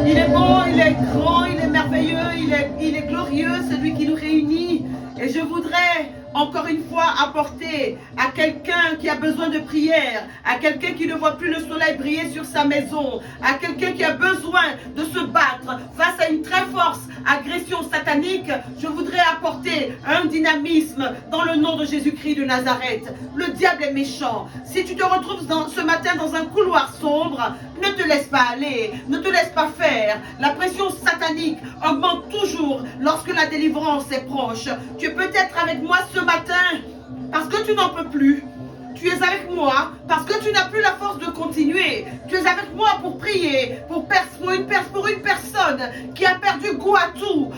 Il est bon, il est grand, il est merveilleux, il est glorieux, celui qui nous réunit. Et je voudrais encore une fois apporter à quelqu'un qui a besoin de prière, à quelqu'un qui ne voit plus le soleil briller sur sa maison, à quelqu'un qui a besoin de se battre face à une très forte agression satanique, je voudrais apporter un dynamisme dans le nom de Jésus-Christ de Nazareth. Le diable est méchant. Si tu te retrouves ce matin dans un couloir sombre, ne te laisse pas aller, ne te laisse pas faire. La pression satanique augmente toujours lorsque la délivrance est proche. Tu es peut-être avec moi ce matin parce que tu n'en peux plus. Tu es avec moi parce que tu n'as plus la force de continuer. Tu es avec moi pour prier pour une personne qui a perdu goût à tout,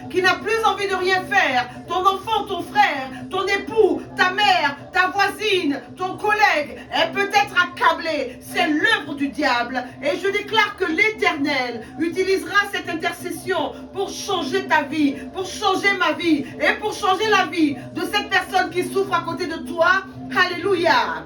qui n'a plus envie de rien faire. Ton enfant, ton frère, ton époux, ta mère, ta voisine, ton collègue est peut-être accablé. C'est l'œuvre du diable. Et je déclare que l'Éternel utilisera cette intercession pour changer ta vie, pour changer ma vie et pour changer la vie de cette personne qui souffre à côté de toi. Alléluia.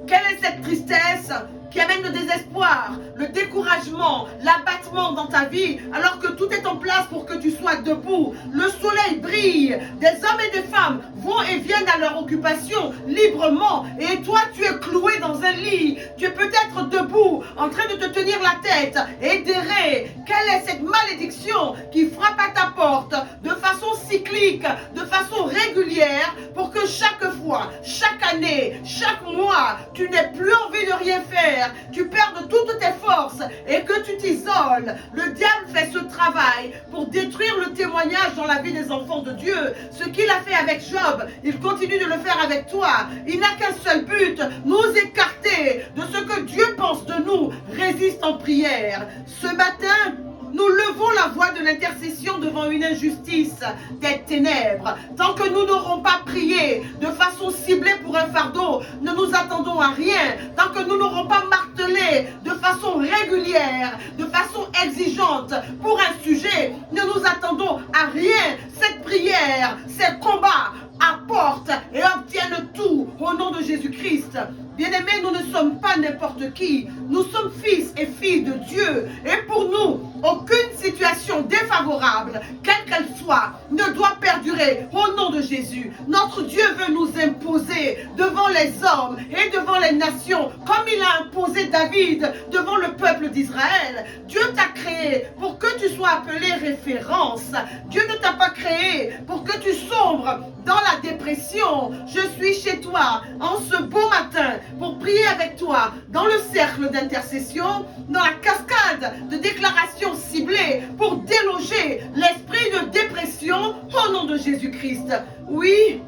Quelle est cette tristesse qui amène le désespoir, le découragement, l'abattement dans ta vie, alors que tout est en place pour que tu sois debout. Le soleil brille, des hommes et des femmes vont et viennent à leur occupation librement, et toi tu es cloué dans un lit, tu es peut-être debout, en train de te tenir la tête et d'errer. Quelle est cette malédiction qui frappe à ta porte de façon cyclique, de façon régulière, pour que chaque fois, chaque année, chaque mois, tu n'aies plus envie de rien faire, tu perds toutes tes forces et que tu t'isoles. Le diable fait ce travail pour détruire le témoignage dans la vie des enfants de Dieu. Ce qu'il a fait avec Job, il continue de le faire avec toi. Il n'a qu'un seul but, nous écarter de ce que Dieu pense de nous. Résiste en prière. Ce matin, nous levons la voix de l'intercession devant une injustice des ténèbres. Tant que nous n'aurons pas prié de façon ciblée pour un fardeau, ne nous attendons à rien. Tant que nous n'aurons pas martelé de façon régulière, de façon exigeante pour un sujet, ne nous attendons à rien. Cette prière, ces combats apportent et obtiennent tout au nom de Jésus-Christ. Bien-aimés, nous ne sommes pas n'importe qui. Nous sommes fils et filles de Dieu. Et pour nous, aucune situation défavorable, quelle qu'elle soit, ne doit perdurer au nom de Jésus. Notre Dieu veut nous imposer devant les hommes et devant les nations, comme il a imposé David devant le peuple d'Israël. Dieu t'a créé pour que tu sois appelé référence. Dieu ne t'a pas créé pour que tu sombres dans la dépression. Je suis chez toi en ce beau matin pour prier avec toi dans le cercle d'intercession, dans la cascade de déclarations ciblées pour déloger l'esprit de dépression au nom de Jésus-Christ. Oui,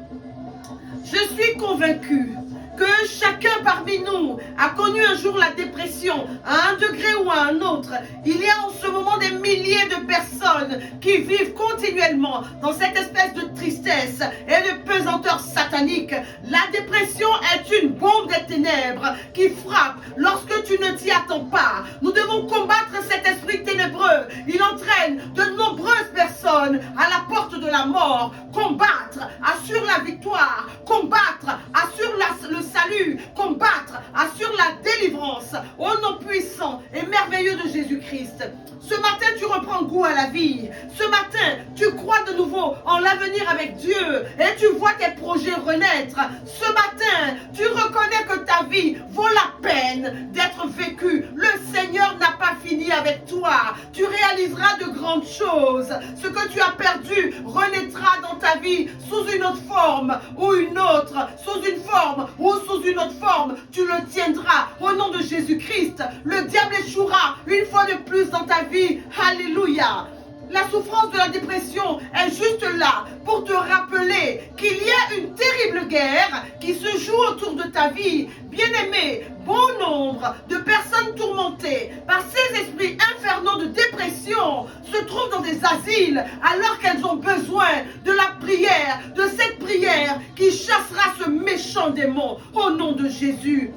je suis convaincu que chacun parmi nous a connu un jour la dépression, à un degré ou à un autre. Il y a en ce moment des milliers de personnes qui vivent continuellement dans cette espèce de tristesse et de pesanteur satanique. La dépression est une bombe des ténèbres qui frappe lorsque tu ne t'y attends pas. Nous devons combattre cet esprit ténébreux. Il entraîne de nombreuses personnes à la porte de la mort. Combattre assure la victoire. Combattre assure le salut. Combattre assure la délivrance au nom puissant et merveilleux de Jésus-Christ. Ce matin, tu reprends goût à la vie. Ce matin, tu crois de nouveau en l'avenir avec Dieu et tu vois tes projets renaître. Ce matin, tu reconnais que ta vie vaut la peine d'être vécue. Le Seigneur n'a pas fini avec toi. Tu réaliseras de grandes choses. Ce que tu as perdu renaîtra dans ta vie sous une autre forme ou une autre, sous une forme ou sous une autre forme. Tu le tiendras au nom de Jésus-Christ. Le diable échouera une fois de plus dans ta vie. Alléluia. La souffrance de la dépression est juste là pour te rappeler qu'il y a une terrible guerre qui se joue autour de ta vie. Bien-aimé, bon nombre de personnes tourmentées par ces esprits infernaux de dépression se trouvent dans des asiles alors qu'elles ont besoin de la prière, de cette prière qui chassera ce méchant démon au nom de Jésus.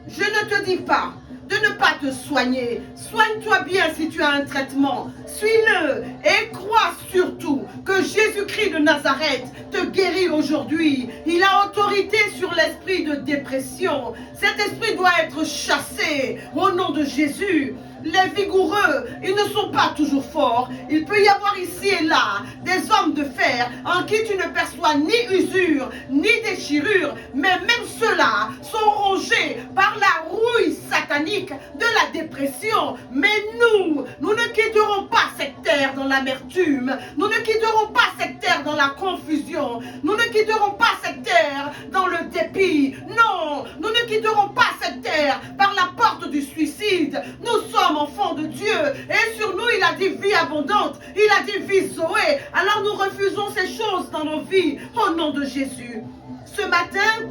Je ne te dis pas de ne pas te soigner. Soigne-toi bien si tu as un traitement. Suis-le et crois surtout que Jésus-Christ de Nazareth te guérit aujourd'hui. Il a autorité sur l'esprit de dépression. Cet esprit doit être chassé au nom de Jésus. Les vigoureux, ils ne sont pas toujours forts. Il peut y avoir ici et là des hommes de fer en qui tu ne perçois ni usure, ni déchirure, mais même ceux-là sont rongés par la rouille satanique de la dépression. Mais nous ne quitterons pas cette terre dans l'amertume. Nous ne quitterons pas cette terre dans la confusion. Nous ne quitterons pas cette terre dans le dépit. Non, nous ne quitterons pas cette terre par la porte du suicide. Nous sommes enfants de Dieu et sur nous il a dit vie abondante, il a dit vie Zoé. Alors nous refusons ces choses dans nos vies au nom de Jésus. Ce matin,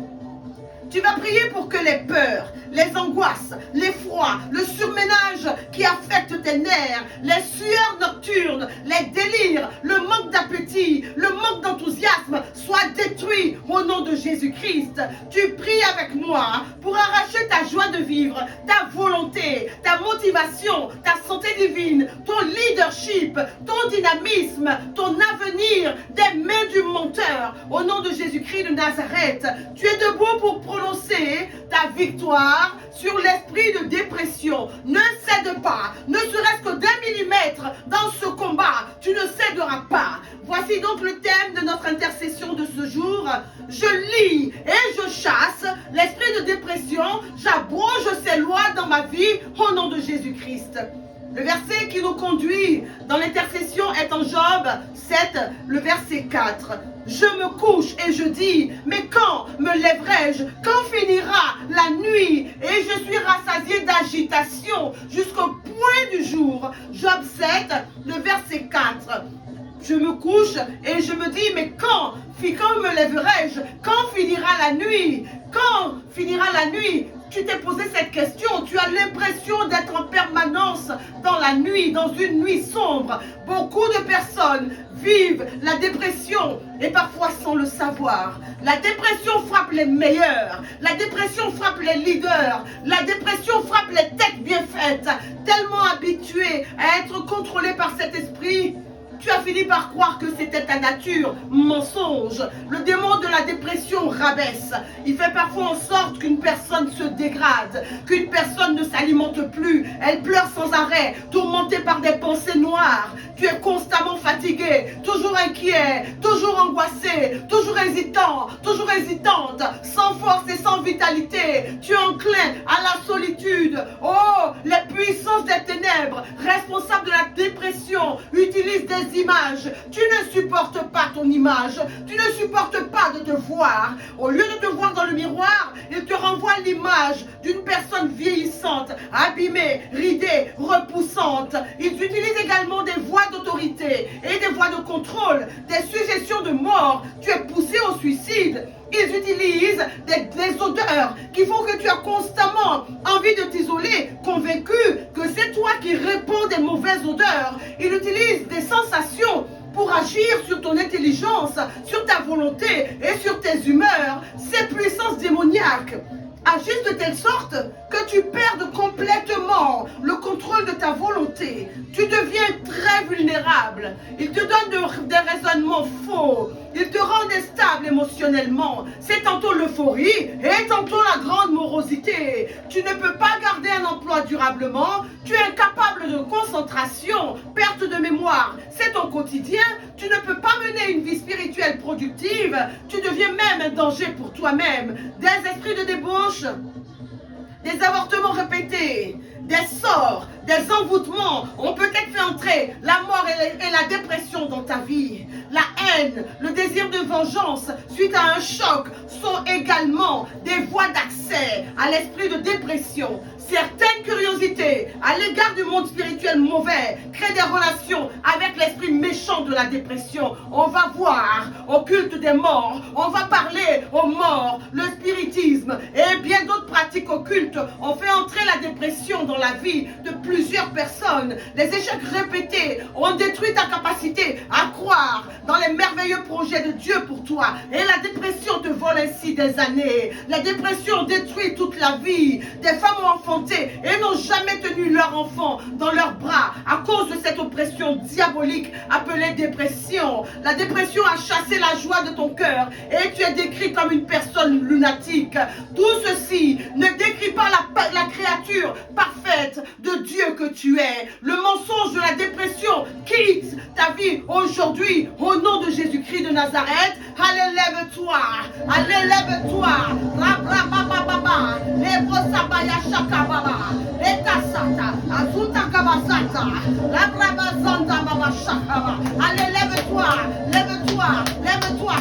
tu vas prier pour que les peurs, les angoisses, l'effroi, le surménage qui affecte tes nerfs, les sueurs nocturnes, les délires, le manque d'appétit, le manque d'enthousiasme soient détruits au nom de Jésus-Christ. Tu pries avec moi pour arracher ta joie de vivre, ta volonté, ta motivation, ta santé divine, ton leadership, ton dynamisme, ton avenir des mains du menteur. Au nom de Jésus-Christ de Nazareth, tu es debout pour prononcer ta victoire sur l'esprit de dépression. Ne cède pas, ne serait-ce que d'1 millimètre dans ce combat, tu ne céderas pas. Voici donc le thème de notre intercession de ce jour. Je lis et je chasse l'esprit de dépression, j'abroge ces lois dans ma vie au nom de Jésus-Christ. Le verset qui nous conduit dans l'intercession est en Job 7, le verset 4. Je me couche et je dis, mais quand me lèverai-je? Quand finira la nuit? Et je suis rassasié d'agitation jusqu'au point du jour. Job 7, le verset 4. Je me couche et je me dis, mais quand me lèverai-je? Quand finira la nuit? Quand finira la nuit? Tu t'es posé cette question, tu as l'impression d'être en permanence dans la nuit, dans une nuit sombre. Beaucoup de personnes vivent la dépression et parfois sans le savoir. La dépression frappe les meilleurs, la dépression frappe les leaders, la dépression frappe les têtes bien faites, tellement habituées à être contrôlées par cet esprit. Tu as fini par croire que c'était ta nature. Mensonge. Le démon de la dépression rabaisse. Il fait parfois en sorte qu'une personne se dégrade, qu'une personne ne s'alimente plus. Elle pleure sans arrêt, tourmentée par des pensées noires. Tu es constamment fatigué, toujours inquiet, toujours angoissé, toujours hésitant, toujours hésitante, sans force et sans vitalité. Tu es enclin à la solitude. Oh, les puissances des ténèbres, responsables de la dépression, utilisent des images. Tu ne supportes pas ton image. Tu ne supportes pas de te voir. Au lieu de te voir dans le miroir, il te renvoie l'image d'une personne vieillissante, abîmée, ridée, repoussante. Ils utilisent également des voix d'autorité et des voix de contrôle, des suggestions de mort. Tu es poussé au suicide. Ils utilisent des odeurs qui font que tu as constamment envie de t'isoler, convaincu que c'est toi qui répands des mauvaises odeurs. Ils utilisent des sensations pour agir sur ton intelligence, sur ta volonté et sur tes humeurs. Ces puissances démoniaques agissent de telle sorte que tu perdes complètement le contrôle de ta volonté. Tu deviens très vulnérable. Ils te donnent des raisonnements faux. Ils te rendent instable émotionnellement. C'est tantôt l'euphorie et tantôt la grande morosité. Tu ne peux pas garder un emploi durablement. Tu es incapable de concentration, perte de mémoire. C'est ton quotidien. Tu ne peux pas mener une vie spirituelle productive. Tu deviens même un danger pour toi-même. Des esprits de débauche, des avortements répétés, des sorts, des envoûtements ont peut-être fait entrer la mort et la dépression dans ta vie. La haine, le désir de vengeance suite à un choc sont également des voies d'accès à l'esprit de dépression. Certaines curiosités à l'égard du monde spirituel mauvais créent des relations avec l'esprit méchant de la dépression. On va voir au culte des morts, on va parler aux morts, le spiritisme et bien d'autres pratiques occultes ont fait entrer la dépression dans la vie de plusieurs personnes. Les échecs répétés ont détruit ta capacité à croire dans les merveilleux projets de Dieu pour toi. Et la dépression te vole ainsi des années. La dépression détruit toute la vie. Des femmes ont enfanté et n'ont jamais tenu leur enfant dans leurs bras à cause de cette oppression diabolique appelée dépression. La dépression a chassé la joie de ton cœur et tu es décrit comme une personne lunatique. Tout ceci ne décrit pas la créature parfaite de Dieu que tu es. Le mensonge de la dépression quitte ta vie aujourd'hui au nom de Jésus-Christ de Nazareth. Allez, lève-toi. Allez, lève-toi. Allez, lève-toi. Lève-toi. Lève-toi.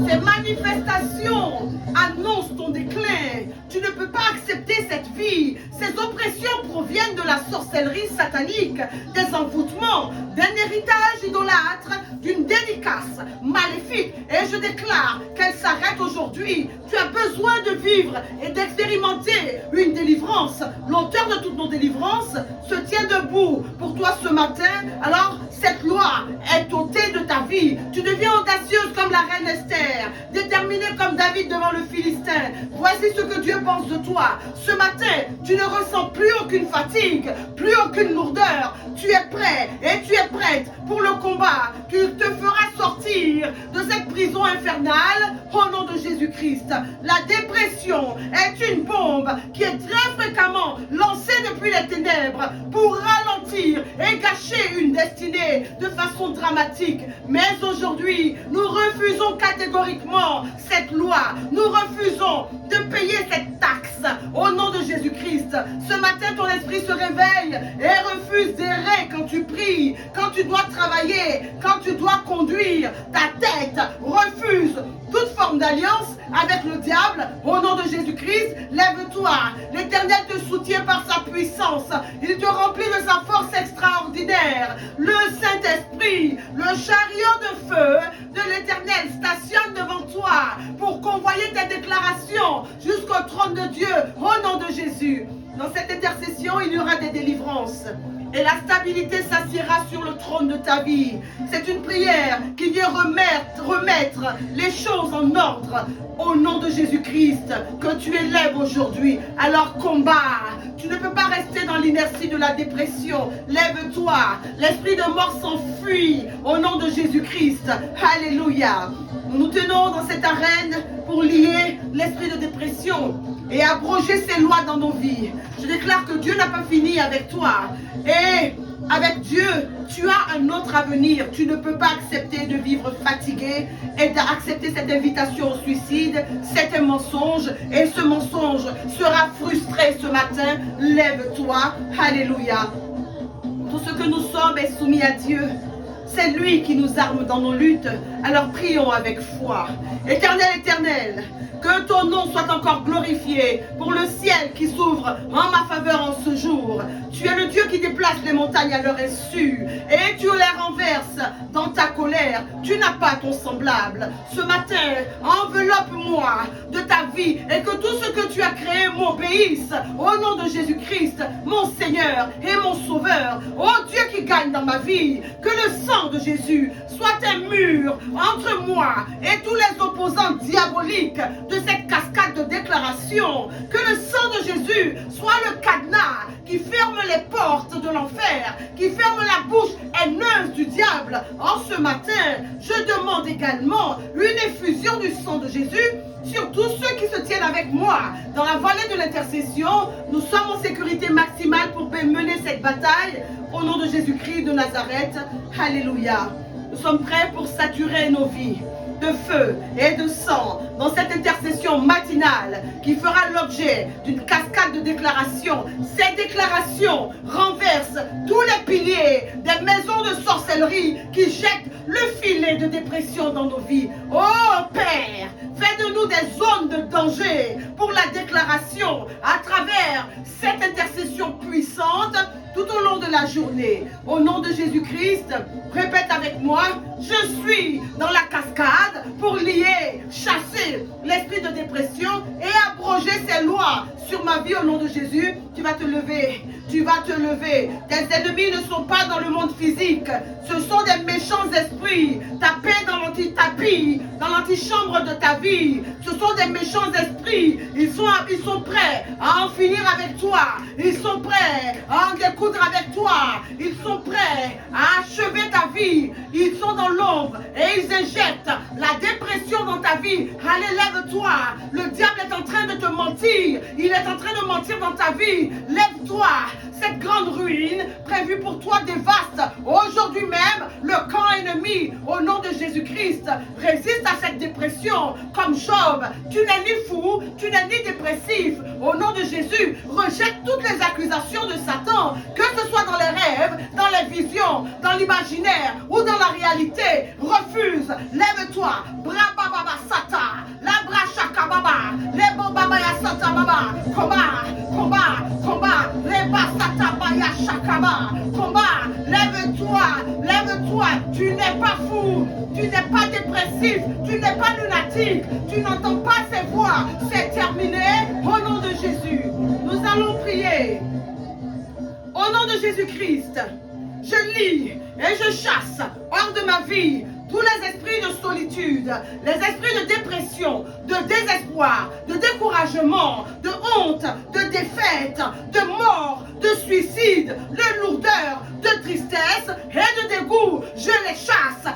Ces manifestations annoncent ton déclin. Tu ne peux pas accepter cette vie. Ces oppressions proviennent de la sorcellerie satanique, des envoûtements, d'un héritage idolâtre, d'une dédicace maléfique. Et je déclare qu'elle s'arrête aujourd'hui. Tu as besoin de vivre et d'expérimenter une délivrance. L'auteur de toutes nos délivrances se tient debout pour toi ce matin. Alors, cette loi est ôtée de ta vie. Tu deviens audacieuse comme la reine Esther, déterminée comme David devant le Philistin. Voici ce que Dieu pense de toi. Ce matin, tu ne ressens plus aucune fatigue, plus aucune lourdeur. Tu es prêt et tu es prête pour le combat qui te fera sortir de cette prison infernale au nom de Jésus-Christ. La dépression est une bombe qui est très fréquemment lancée depuis les ténèbres pour ralentir et gâcher une destinée de façon dramatique. Mais aujourd'hui, nous refusons catégoriquement cette loi. Nous refusons de payer cette taxe au nom de Jésus-Christ. Ce matin, ton esprit se réveille et refuse d'errer quand tu pries, quand tu dois travailler, quand tu dois conduire. Ta tête refuse toute forme d'alliance avec le diable. Au nom de Jésus-Christ, lève-toi. L'Éternel te soutient par sa puissance. Il te remplit de sa force extraordinaire. Le Saint-Esprit, le chariot de feu de l'Éternel stationne devant toi pour convoyer tes déclarations jusqu'au trône de Dieu. Au nom de Jésus. Dans cette intercession, il y aura des délivrances. Et la stabilité s'assiera sur le trône de ta vie. C'est une prière qui vient remettre les choses en ordre. Au nom de Jésus-Christ, que tu élèves aujourd'hui. Alors combat. Tu ne peux pas rester dans l'inertie de la dépression. Lève-toi. L'esprit de mort s'enfuit au nom de Jésus-Christ. Alléluia. Nous nous tenons dans cette arène pour lier l'esprit de dépression et abroger ces lois dans nos vies. Je déclare que Dieu n'a pas fini avec toi. Et avec Dieu, tu as un autre avenir. Tu ne peux pas accepter de vivre fatigué et d'accepter cette invitation au suicide. C'est un mensonge et ce mensonge sera frustré ce matin. Lève-toi. Alléluia. Tout ce que nous sommes est soumis à Dieu. C'est lui qui nous arme dans nos luttes. Alors prions avec foi. Éternel, éternel, que ton nom soit encore glorifié pour le ciel qui s'ouvre en ma faveur en ce jour. Tu es le Dieu qui déplace les montagnes à leur insu et tu les renverses dans ta colère. Tu n'as pas ton semblable. Ce matin, enveloppe-moi de ta vie et que tout ce que tu as créé m'obéisse. Au nom de Jésus-Christ, mon Seigneur et mon Sauveur. Ô Dieu qui gagne dans ma vie, que le sang de Jésus soit un mur entre moi et tous les opposants diaboliques de cette cascade de déclarations. Que le sang de Jésus soit le cadenas qui ferme les portes de l'enfer, qui ferme la bouche haineuse du diable. En ce matin, je demande également une effusion du sang de Jésus sur tous ceux qui se tiennent avec moi dans la vallée de l'intercession. Nous sommes en sécurité maximale pour mener cette bataille au nom de Jésus-Christ de Nazareth. Alléluia. Nous sommes prêts pour saturer nos vies de feu et de sang dans cette intercession matinale qui fera l'objet d'une cascade de déclarations. Ces déclarations renversent tous les piliers des maisons de sorcellerie qui jettent le filet de dépression dans nos vies. Oh Père, fais de nous des zones de danger pour la déclaration à travers cette intercession puissante tout au long de la ta journée. Au nom de Jésus-Christ, répète avec moi, je suis dans la cascade pour lier, chasser l'esprit de dépression et abroger ses lois sur ma vie au nom de Jésus. Tu vas te lever. Tu vas te lever. Tes ennemis ne sont pas dans le monde physique. Ce sont des méchants esprits tapés dans l'anti-tapis, dans l'antichambre de ta vie. Ce sont des méchants esprits. Ils sont prêts à en finir avec toi. Ils sont prêts à en découdre avec toi. Ils sont prêts à achever ta vie. Ils sont dans l'ombre et ils injectent la dépression dans ta vie. Allez, lève-toi. Le diable est en train de te mentir. Il est en train de mentir dans ta vie. Lève-toi. Cette grande ruine prévue pour toi dévaste aujourd'hui même le camp ennemi. Au nom de Jésus-Christ, résiste à cette dépression comme Job. Tu n'es ni fou, tu n'es ni dépressif. Au nom de Jésus, rejette toutes les accusations de Satan, que ce soit dans les rêves, dans les visions, dans l'imaginaire ou dans la réalité. Refuse, lève-toi. Brababa Sata, la brachaka baba, les bobaba ya Sata baba, combat, reba Sata baya shakaba, combat, lève-toi, tu n'es pas fou, tu n'es pas dépressif, tu n'es pas lunatique, tu n'entends pas ces voix, c'est terminé, au nom de Jésus. Nous allons prier. Au nom de Jésus-Christ, je lis et je chasse hors de ma vie tous les esprits de solitude, les esprits de dépression, de désespoir, de découragement, de honte, de défaite, de mort, de suicide, de lourdeur, de tristesse et de dégoût. Je les chasse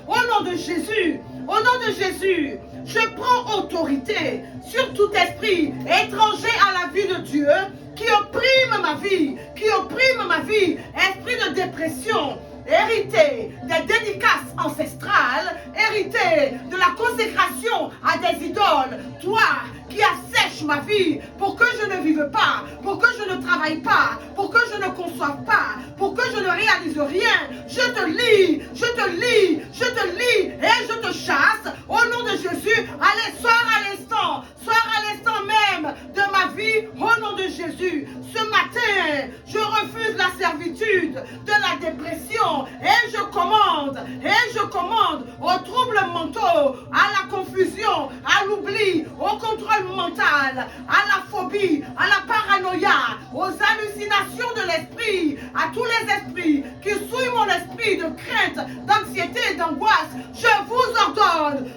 au nom de Jésus. Au nom de Jésus, je prends autorité sur tout esprit étranger à la vie de Dieu qui opprime ma vie, esprit de dépression, hérité des dédicaces ancestrales, hérité de la consécration à des idoles, toi qui assèches ma vie pour que je ne vive pas, pour que je ne travaille pas, pour que je ne conçoive pas, pour que je ne réalise rien, je te lis et je te chasse au nom de Jésus. Allez, sors à l'instant même de ma vie au nom de Jésus. Ce matin, je refuse la servitude de la dépression et je commande aux troubles mentaux, à la confusion, à l'oubli, au contrôle mental, à la phobie, à la paranoïa, aux hallucinations de l'esprit, à tous les esprits qui souillent mon esprit de crainte, d'anxiété et d'angoisse. Je vous ordonne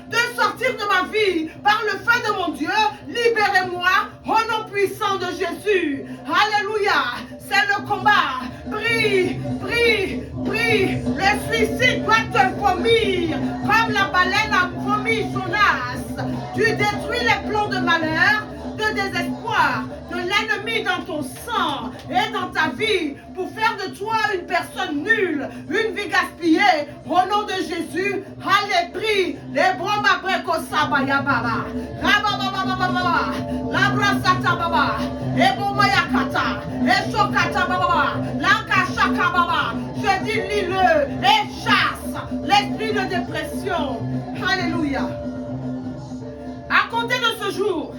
de sortir de ma vie par le feu de mon Dieu. Libérez-moi au nom puissant de Jésus. Alléluia. C'est le combat. Prie. Le suicide doit te vomir comme la baleine a vomi Jonas. Tu détruis les plans de malheur, de désespoir, de l'ennemi dans ton sang et dans ta vie pour faire de toi une personne nulle, une vie gaspillée. Au nom de Jésus, allez, prie. Les bromas brekosa bayababa, rabababababa, labrasata baba, ebomayakata, eshokata baba, lankashaka baba. Je dis lis-le et chasse l'esprit de dépression. Alléluia. À compter de ce jour,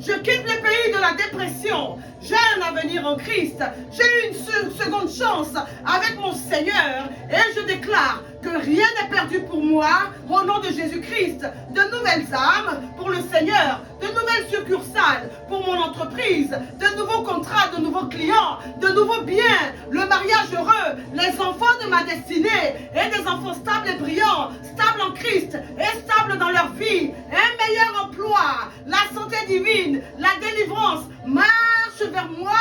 je quitte le pays de la dépression. J'ai un avenir en Christ. J'ai une seconde chance avec mon Seigneur. Et je déclare que rien n'est perdu pour moi au nom de Jésus-Christ. De nouvelles âmes pour le Seigneur. De nouvelles succursales pour mon entreprise. De nouveaux contrats, de nouveaux clients, de nouveaux biens. Le mariage heureux. Les enfants de ma destinée. Et des enfants stables et brillants. Stables en Christ. Et stables dans leur vie. Un meilleur emploi. La santé divine. La délivrance. Marche vers moi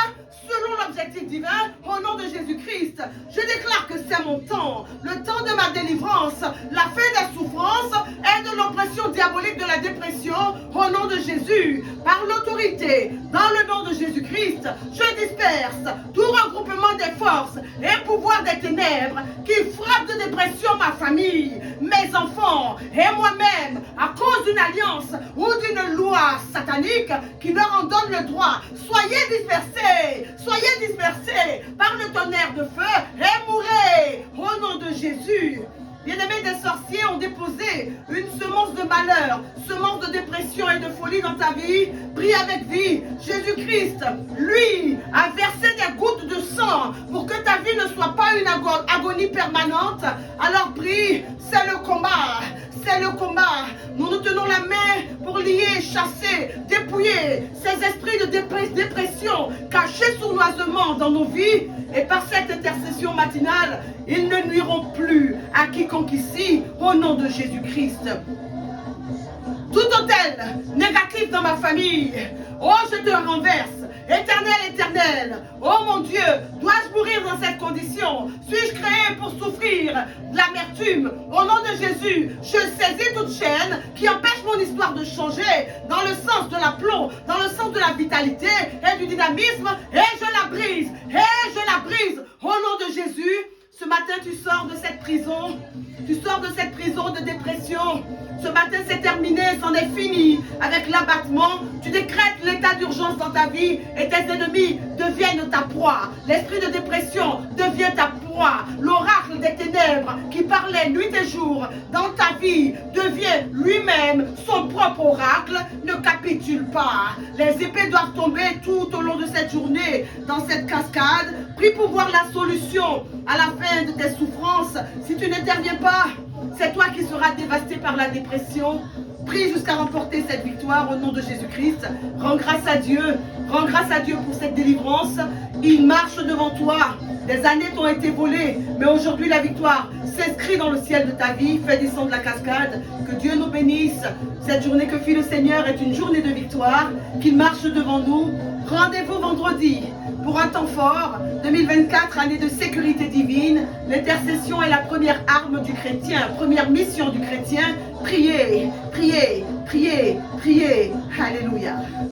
selon l'objectif divin au nom de Jésus-Christ. Je déclare que c'est mon temps, le temps de ma délivrance, la fin des souffrances et de l'oppression diabolique de la dépression au nom de Jésus. Par l'autorité, dans le nom de Jésus-Christ, je disperse tout regroupement des forces et pouvoirs des ténèbres qui frappent de dépression ma famille, mes enfants et moi-même à cause d'une alliance ou d'une loi satanique qui leur en donne le droit. Soyez dispersés par le tonnerre de feu et mourrez au nom de Jésus. Bien-aimés, des sorciers ont déposé une semence de malheur, semence de dépression et de folie dans ta vie. Prie avec vie. Jésus-Christ, lui, a versé des gouttes sang pour que ta vie ne soit pas une agonie permanente, alors prie, c'est le combat. C'est le combat. Nous nous tenons la main pour lier, chasser, dépouiller ces esprits de dépression cachés sournoisement dans nos vies. Et par cette intercession matinale, ils ne nuiront plus à quiconque ici, au nom de Jésus-Christ. Tout hôtel négatif dans ma famille, oh, je te renverse. Éternel, éternel, oh mon Dieu, dois-je mourir dans cette condition? Suis-je créé pour souffrir de l'amertume? Au nom de Jésus, je saisis toute chaîne qui empêche mon histoire de changer dans le sens de l'aplomb, dans le sens de la vitalité et du dynamisme, et je la brise, au nom de Jésus. Ce matin, tu sors de cette prison. Tu sors de cette prison de dépression. Ce matin, c'est terminé, c'en est fini avec l'abattement. Tu décrètes l'état d'urgence dans ta vie et tes ennemis deviennent ta proie. L'esprit de dépression devient ta proie. L'oracle des ténèbres qui parlait nuit et jour dans ta vie devient lui-même son propre oracle. Ne capitule pas. Les épées doivent tomber tout au long de cette journée dans cette cascade. Prie pour voir la solution à la fin de tes souffrances. Si tu n'interviens pas, c'est toi qui seras dévasté par la dépression. Prie jusqu'à remporter cette victoire au nom de Jésus-Christ. Rends grâce à Dieu. Rends grâce à Dieu pour cette délivrance. Il marche devant toi. Des années t'ont été volées, mais aujourd'hui la victoire s'inscrit dans le ciel de ta vie. Fais descendre la cascade. Que Dieu nous bénisse. Cette journée que fit le Seigneur est une journée de victoire. Qu'il marche devant nous. Rendez-vous vendredi pour un temps fort. 2024, année de sécurité divine. L'intercession est la première arme du chrétien, première mission du chrétien. Priez, priez, priez, priez. Alléluia.